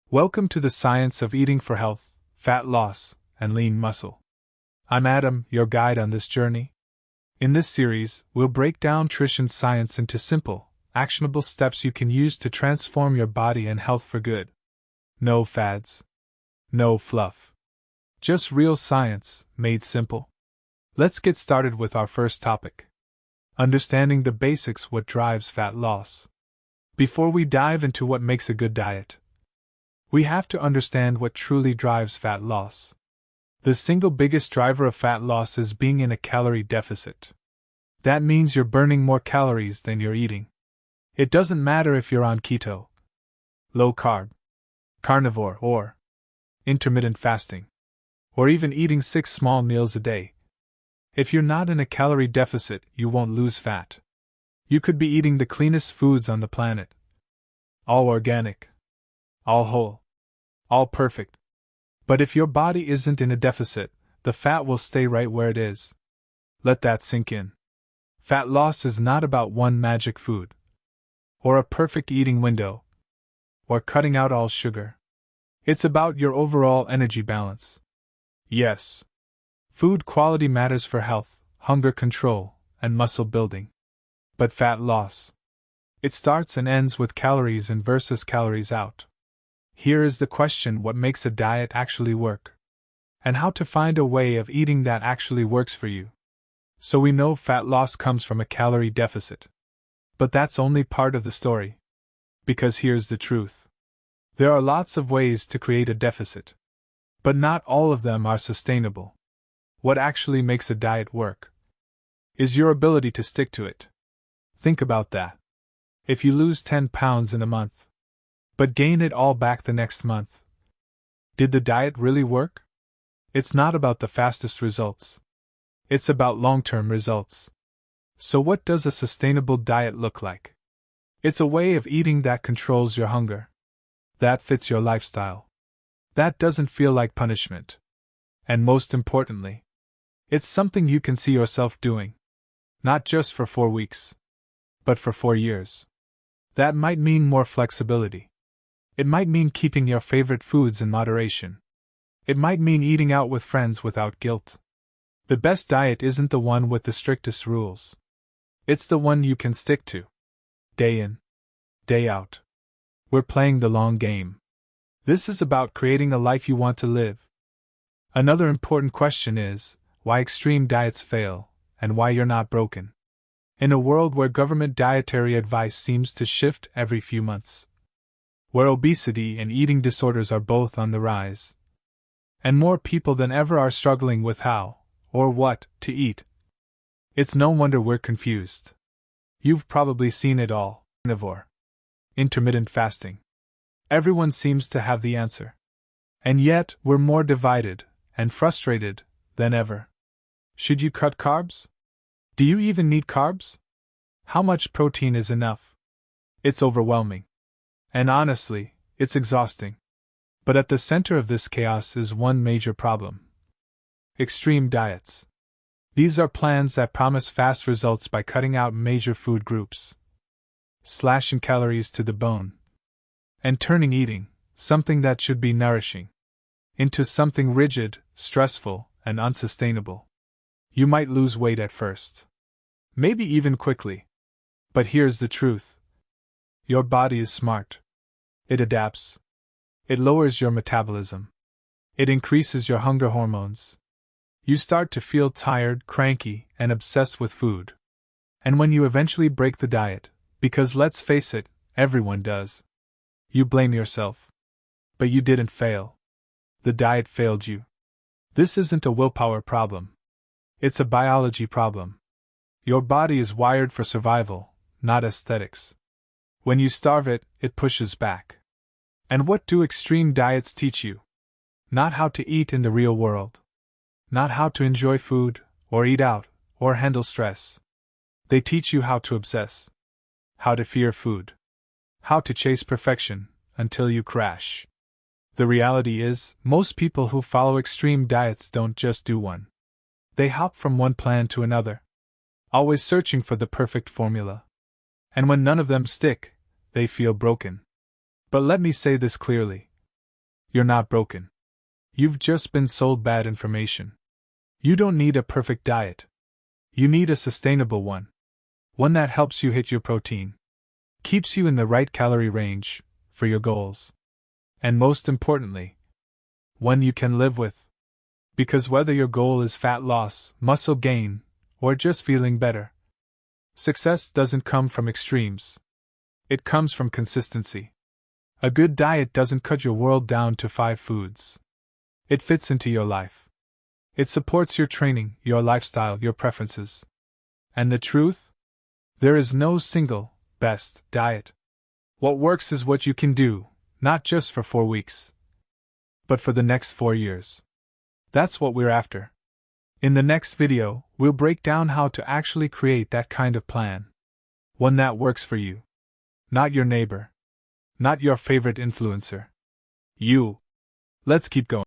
Welcome to the science of eating for health, fat loss, and lean muscle. I'm Adam, your guide on this journey. In this series, we'll break down nutrition science into simple, actionable steps you can use to transform your body and health for good. No fads. No fluff. Just real science, made simple. Let's get started with our first topic. Understanding the basics: what drives fat loss. Before we dive into what makes a good diet, we have to understand what truly drives fat loss. The single biggest driver of fat loss is being in a calorie deficit. That means you're burning more calories than you're eating. It doesn't matter if you're on keto, low carb, carnivore, or intermittent fasting, or even eating 6 small meals a day. If you're not in a calorie deficit, you won't lose fat. You could be eating the cleanest foods on the planet. All organic, all whole, all perfect. But if your body isn't in a deficit, the fat will stay right where it is. Let that sink in. Fat loss is not about one magic food, or a perfect eating window, or cutting out all sugar. It's about your overall energy balance. Yes, food quality matters for health, hunger control, and muscle building. But fat loss, it starts and ends with calories in versus calories out. Here is the question: what makes a diet actually work? And how to find a way of eating that actually works for you. So we know fat loss comes from a calorie deficit. But that's only part of the story. Because here's the truth. There are lots of ways to create a deficit. But not all of them are sustainable. What actually makes a diet work is your ability to stick to it. Think about that. If you lose 10 pounds in a month, but gain it all back the next month, did the diet really work? It's not about the fastest results. It's about long-term results. So what does a sustainable diet look like? It's a way of eating that controls your hunger, that fits your lifestyle, that doesn't feel like punishment. And most importantly, it's something you can see yourself doing. Not just for 4 weeks, but for 4 years. That might mean more flexibility. It might mean keeping your favorite foods in moderation. It might mean eating out with friends without guilt. The best diet isn't the one with the strictest rules. It's the one you can stick to. Day in, day out. We're playing the long game. This is about creating a life you want to live. Another important question is, why extreme diets fail, and why you're not broken. In a world where government dietary advice seems to shift every few months, where obesity and eating disorders are both on the rise, and more people than ever are struggling with how, or what, to eat, it's no wonder we're confused. You've probably seen it all: carnivore, intermittent fasting. Everyone seems to have the answer. And yet, we're more divided and frustrated than ever. Should you cut carbs? Do you even need carbs? How much protein is enough? It's overwhelming. And honestly, it's exhausting. But at the center of this chaos is one major problem: extreme diets. These are plans that promise fast results by cutting out major food groups, slashing calories to the bone, and turning eating, something that should be nourishing, into something rigid, stressful, and unsustainable. You might lose weight at first, maybe even quickly. But here's the truth. Your body is smart. It adapts. It lowers your metabolism. It increases your hunger hormones. You start to feel tired, cranky, and obsessed with food. And when you eventually break the diet, because let's face it, everyone does, you blame yourself. But you didn't fail. The diet failed you. This isn't a willpower problem. It's a biology problem. Your body is wired for survival, not aesthetics. When you starve it, it pushes back. And what do extreme diets teach you? Not how to eat in the real world. Not how to enjoy food, or eat out, or handle stress. They teach you how to obsess. How to fear food. How to chase perfection, until you crash. The reality is, most people who follow extreme diets don't just do one. They hop from one plan to another, always searching for the perfect formula. And when none of them stick, they feel broken. But let me say this clearly. You're not broken. You've just been sold bad information. You don't need a perfect diet. You need a sustainable one. One that helps you hit your protein, keeps you in the right calorie range for your goals, and most importantly, one you can live with. Because whether your goal is fat loss, muscle gain, or just feeling better, success doesn't come from extremes. It comes from consistency. A good diet doesn't cut your world down to 5 foods. It fits into your life. It supports your training, your lifestyle, your preferences. And the truth? There is no single, best diet. What works is what you can do, not just for 4 weeks, but for the next 4 years. That's what we're after. In the next video, we'll break down how to actually create that kind of plan. One that works for you. Not your neighbor. Not your favorite influencer. You. Let's keep going.